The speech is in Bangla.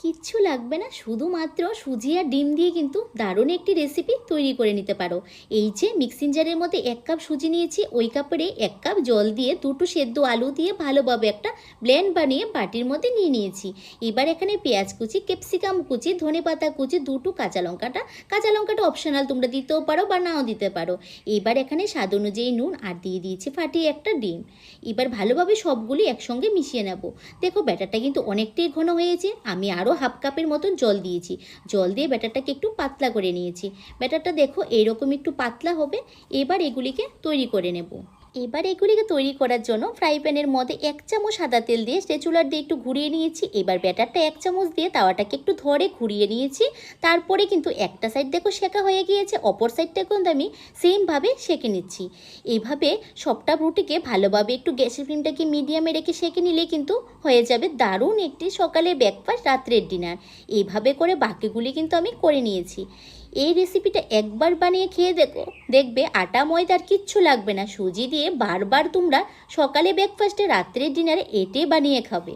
কিচ্ছু লাগবে না, শুধুমাত্র সুজি আর ডিম দিয়ে কিন্তু দারুণ একটি রেসিপি তৈরি করে নিতে পারো। এই যে মিক্সিং জারের মধ্যে 1 কাপ সুজি নিয়েছি, ওই কাপড়ে 1 কাপ জল দিয়ে দুটো সেদ্ধ আলু দিয়ে ভালোভাবে একটা ব্লেন্ড বানিয়ে বাটির মধ্যে নিয়ে নিয়েছি। এবার এখানে পেঁয়াজ কুচি, ক্যাপসিকাম কুচি, ধনেপাতা কুচি, দুটো কাঁচা লঙ্কাটা অপশনাল, তোমরা দিতেও পারো বা নাও দিতে পারো। এবার এখানে স্বাদ অনুযায়ী নুন আর দিয়ে দিয়েছি ফাটিয়ে একটা ডিম। এবার ভালোভাবে সবগুলি একসঙ্গে মিশিয়ে নেব। দেখো ব্যাটারটা কিন্তু অনেকটাই ঘন হয়েছে, আমি আরও হাফ কাপের মতন জল দিয়েছি। জল দিয়ে ব্যাটারটাকে একটু পাতলা করে নিয়েছি। ব্যাটারটা দেখো এইরকম একটু পাতলা হবে। এবার এগুলিকে তৈরি করে নেব। এবার এগুলিকে তৈরি করার জন্য ফ্রাই প্যানের মধ্যে 1 চামচ সাদা তেল দিয়ে স্প্যাচুলার দিয়ে একটু ঘুরিয়ে নিয়েছি। এবার ব্যাটারটা 1 চামচ দিয়ে তাওয়াটাকে একটু ধরে ঘুরিয়ে নিয়েছি। তারপরে কিন্তু একটা সাইড দেখো সেঁকা হয়ে গিয়েছে, অপর সাইডটা কিন্তু আমি সেমভাবে সেঁকে নিচ্ছি। এইভাবে সবটা রুটিকে ভালোভাবে একটু গ্যাসের ফ্লেমটাকে মিডিয়ামে রেখে সেঁকে নিলে কিন্তু হয়ে যাবে দারুণ একটি সকালে ব্রেকফাস্ট, রাত্রের ডিনার। এইভাবে করে বাকিগুলি কিন্তু আমি করে নিয়েছি। এই রেসিপিটা একবার বানিয়ে খেয়ে দেখবে আটা ময়দার কিচ্ছু লাগবে না। সুজি দিয়ে বারবার তোমরা সকালে ব্রেকফাস্টে, রাত্রের ডিনারে এটাই বানিয়ে খাবে।